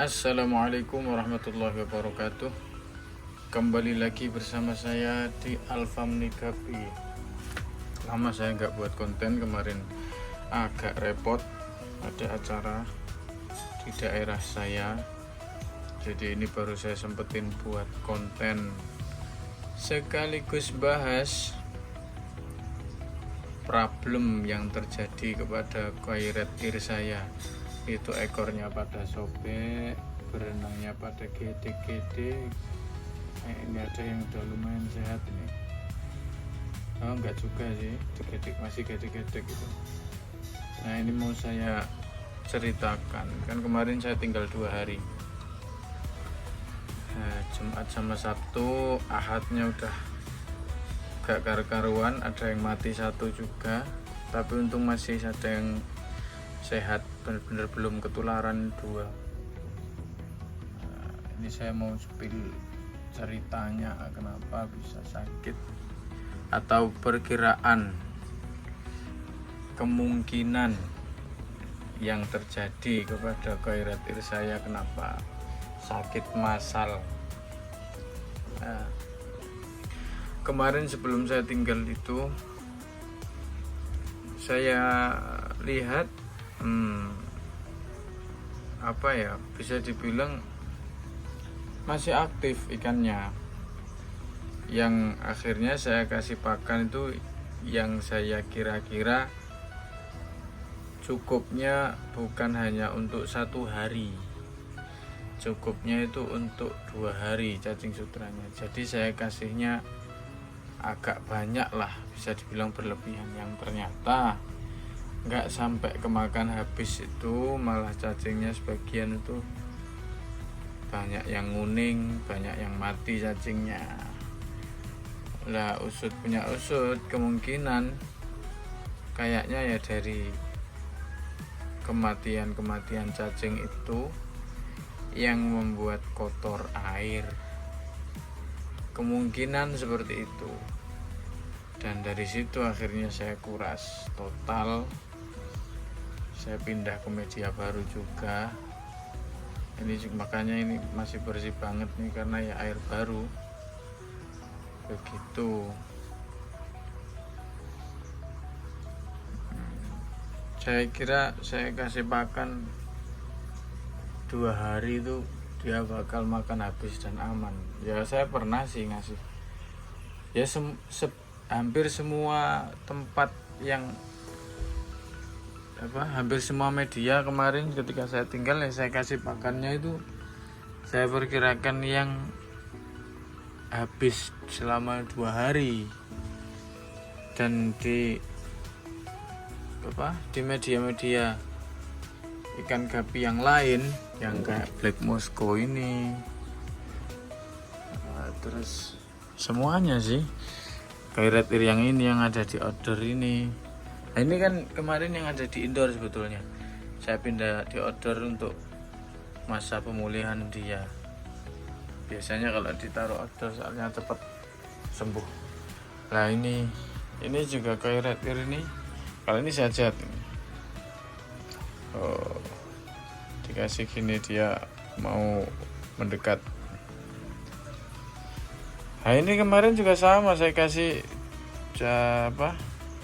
Assalamualaikum warahmatullahi wabarakatuh. Kembali lagi bersama saya di Alfamni Gapi. Lama saya nggak buat konten, kemarin agak repot, ada acara di daerah saya. Jadi ini baru saya sempetin buat konten sekaligus bahas problem yang terjadi kepada Khairat Ir saya. Itu ekornya pada sobek, berenangnya pada gede-gede. Ini ada yang udah lumayan sehat ini. Oh enggak juga sih, masih gede-gede gitu. Nah ini mau saya ceritakan, kan kemarin saya tinggal 2 hari. Jumat sama Sabtu, Ahadnya udah gak karu-karuan, ada yang mati 1 juga, tapi untung masih ada yang sehat, benar-benar belum ketularan 2. Ini saya mau spill ceritanya kenapa bisa sakit atau perkiraan kemungkinan yang terjadi kepada Khairat Ir saya kenapa sakit massal. Kemarin sebelum saya tinggal itu saya lihat bisa dibilang masih aktif ikannya. Yang akhirnya saya kasih pakan itu yang saya kira-kira cukupnya bukan hanya untuk 1 hari, cukupnya itu untuk 2 hari cacing sutranya. Jadi saya kasihnya agak banyak lah, bisa dibilang berlebihan, yang ternyata nggak sampai kemakan habis itu, malah cacingnya sebagian itu banyak yang nguning, banyak yang mati cacingnya. Lah usut punya usut, kemungkinan kayaknya ya dari kematian cacing itu yang membuat kotor air, kemungkinan seperti itu. Dan dari situ akhirnya saya kuras total. Saya pindah ke media baru juga. Ini makanya ini masih bersih banget nih karena ya air baru. Begitu. Saya kira saya kasih pakan 2 hari itu dia bakal makan habis dan aman. Ya saya pernah sih ngasih. Ya hampir semua tempat yang hampir semua media kemarin ketika saya tinggal ya saya kasih pakannya itu saya perkirakan yang habis selama 2 hari. Dan di media-media ikan gapi yang lain yang kayak Black Moscow ini, terus semuanya sih Khairat Ir yang ini yang ada di outdoor ini. Nah ini kan kemarin yang ada di indoor, sebetulnya saya pindah di outdoor untuk masa pemulihan dia. Biasanya kalau ditaruh outdoor soalnya cepat sembuh. Nah ini juga Khairat Ir ini, kalau ini sehat ini. Dikasih gini dia mau mendekat. Nah ini kemarin juga sama, saya kasih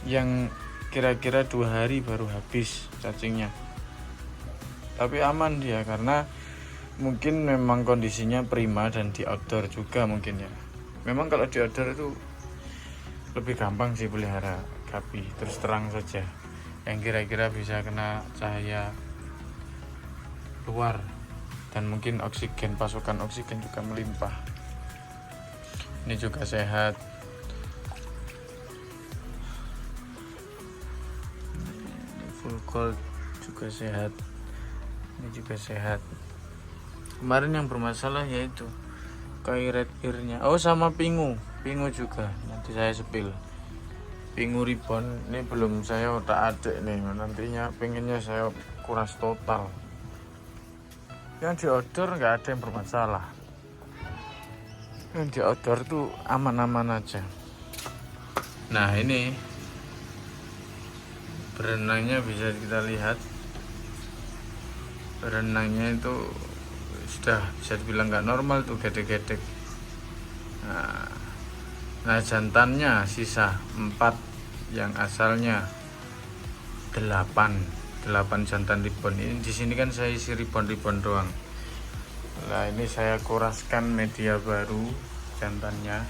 yang kira-kira 2 hari baru habis cacingnya, tapi aman dia karena mungkin memang kondisinya prima dan di outdoor juga mungkin ya. Memang kalau di outdoor itu lebih gampang sih pelihara gapi, terus terang saja, yang kira-kira bisa kena cahaya luar dan mungkin pasokan oksigen juga melimpah. Ini juga sehat. Full gold juga sehat. Ini juga sehat. Kemarin yang bermasalah yaitu Khairat Ir-nya. Oh sama pingu juga. Nanti saya spill. Pingu ribbon ini belum saya otak-atik nih. Nantinya pengennya saya kuras total. Yang di outdoor nggak ada yang bermasalah. Yang di outdoor tuh aman-aman aja. Nah ini berenangnya bisa kita lihat, berenangnya itu sudah bisa dibilang nggak normal tuh, gedek-gedek. Nah jantannya sisa 4 yang asalnya 8 jantan ribbon. Ini di sini kan saya isi ribbon doang. Nah ini saya kuraskan media baru jantannya.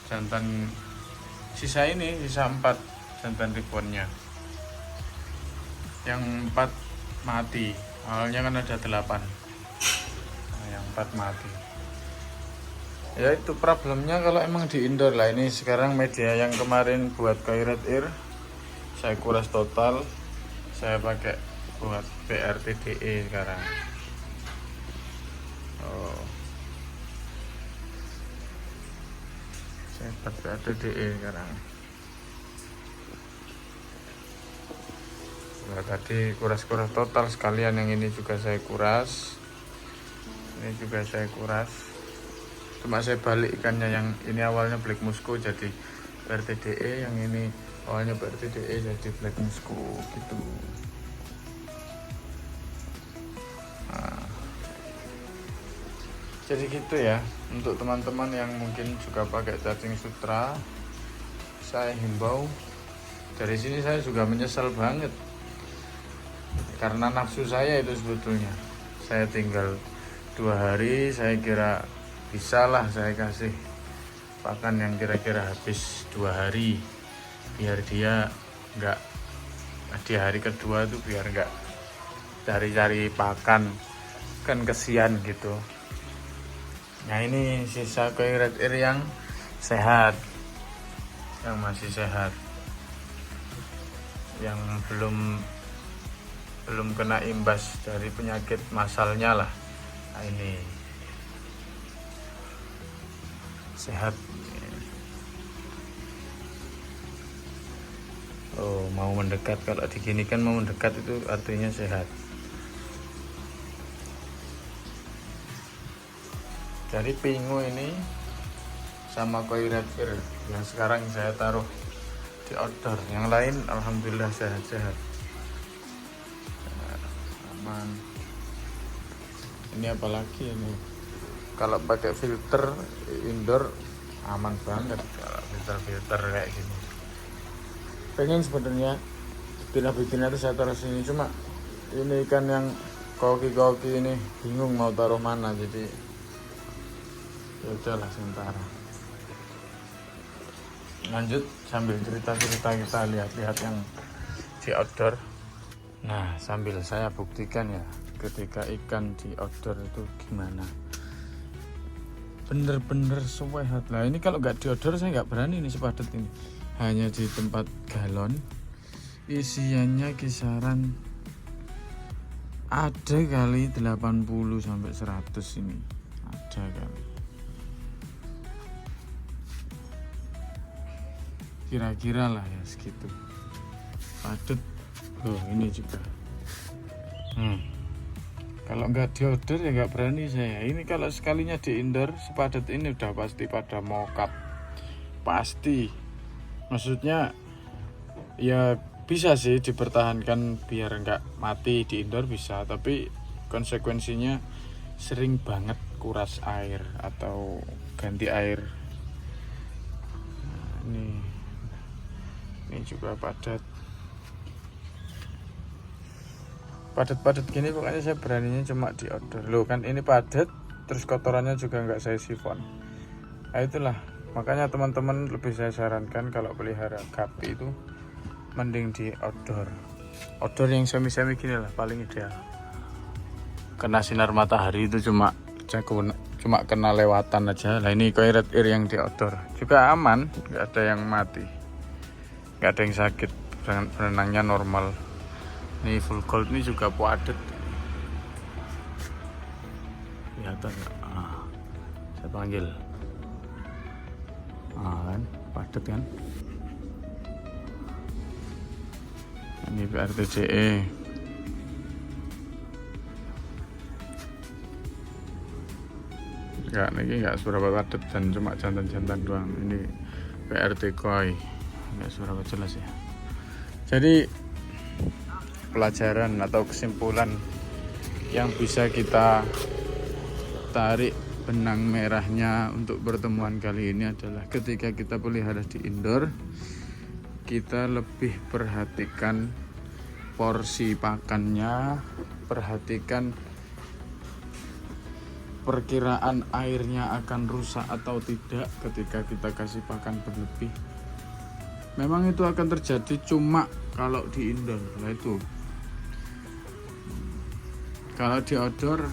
Jantan sisa 4 jantan ribbonnya. Yang 4 mati. Awalnya kan ada 8. Nah, yang 4 mati. Ya itu problemnya kalau emang di indoor lah. Ini sekarang media yang kemarin buat koi red ear saya kuras total, saya pakai buat PRTDE sekarang. Saya buat PRTDE sekarang. Nah, tadi kuras-kuras total sekalian, yang ini juga saya kuras, ini juga saya kuras. Cuma saya balik ikannya, yang ini awalnya black musco jadi PRTDE, yang ini awalnya PRTDE jadi black musco gitu. Nah, jadi gitu ya. Untuk teman-teman yang mungkin juga pakai cacing sutra, saya himbau, dari sini saya juga menyesal banget karena nafsu saya itu sebetulnya. Saya tinggal 2 hari, saya kira bisa lah saya kasih pakan yang kira-kira habis 2 hari, biar dia nggak di hari kedua tuh biar nggak cari-cari pakan, kan kesian gitu. Nah ini sisa koi red ear yang sehat, yang masih sehat, yang belum kena imbas dari penyakit masalnya lah. Nah ini sehat. Oh mau mendekat, kalau digini kan mau mendekat itu artinya sehat. Dari pingu ini sama koi red ear yang sekarang saya taruh di outdoor, yang lain alhamdulillah sehat-sehat, aman. Ini apalagi ini, kalau pakai filter indoor aman banget. Kalau filter kayak gini, pengen sebenarnya betina itu saya taruh sini, cuma ini ikan yang koki ini bingung mau taruh mana, jadi ya udahlah sementara. Lanjut sambil cerita kita lihat yang di outdoor. Nah sambil saya buktikan ya ketika ikan di outdoor itu gimana, bener-bener sehat lah. Ini kalau nggak di outdoor saya nggak berani nih sepadet ini, hanya di tempat galon. Isiannya kisaran ada kali 80 sampai 100 ini, ada kali. Kira-kira lah ya segitu. Padet. Oh ini juga. Kalau nggak di outdoor ya nggak berani saya. Ini kalau sekalinya di indoor sepadet ini udah pasti pada mokap. Pasti. Maksudnya ya bisa sih dipertahankan biar nggak mati di indoor bisa, tapi konsekuensinya sering banget kuras air atau ganti air. Nah, ini juga padat gini, pokoknya saya beraninya cuma di outdoor. Loh kan ini padat, terus kotorannya juga nggak saya sifon. Nah itulah, makanya teman-teman lebih saya sarankan kalau pelihara gapi itu mending di outdoor yang semi-semi gini lah paling ideal. Kena sinar matahari itu cuma kena lewatan aja. Nah ini koi red ear yang di outdoor juga aman, nggak ada yang mati, nggak ada yang sakit, berenangnya normal. Ini full gold ini juga padat, kelihatan nggak? Saya panggil, kan padat kan. Ini PRTDE. Nggak seberapa padat dan cuma jantan-jantan doang. Ini PRT koi, nggak seberapa jelas ya. Jadi pelajaran atau kesimpulan yang bisa kita tarik benang merahnya untuk pertemuan kali ini adalah ketika kita pelihara di indoor, kita lebih perhatikan porsi pakannya, perhatikan perkiraan airnya akan rusak atau tidak ketika kita kasih pakan berlebih. Memang itu akan terjadi cuma kalau di indoor. Nah itu. Kalau di outdoor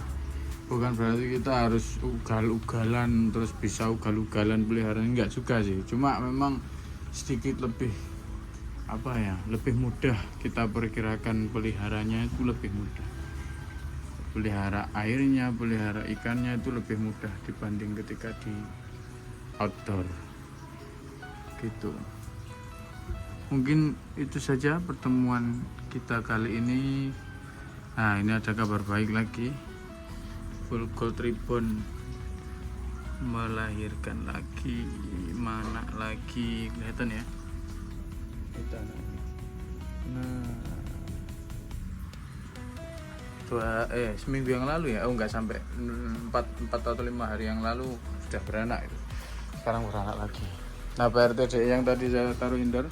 bukan berarti kita harus ugal-ugalan terus bisa ugal-ugalan peliharaan, enggak juga sih. Cuma memang sedikit lebih lebih mudah kita perkirakan peliharanya, itu lebih mudah. Pelihara airnya, pelihara ikannya itu lebih mudah dibanding ketika di outdoor gitu. Mungkin itu saja pertemuan kita kali ini. Nah, ini ada kabar baik lagi. Full Gold Ribbon melahirkan lagi, mana lagi, kelihatan ya. Nah, seminggu yang lalu ya, nggak sampai 4 atau 5 hari yang lalu sudah beranak itu. Sekarang beranak lagi. Nah, PRTD yang tadi saya taruh indoor,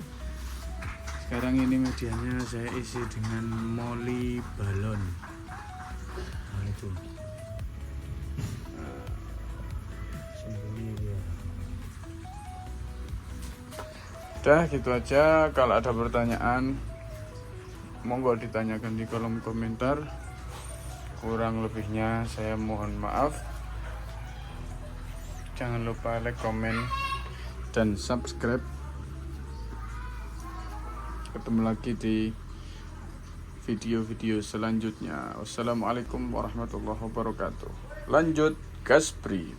sekarang ini medianya saya isi dengan moli balon. Nah itu. Udah gitu aja. Kalau ada pertanyaan monggo ditanyakan di kolom komentar. Kurang lebihnya saya mohon maaf. Jangan lupa like, komen, dan subscribe. Ketemu lagi di video-video selanjutnya. Wassalamualaikum warahmatullahi wabarakatuh. Lanjut gaspri.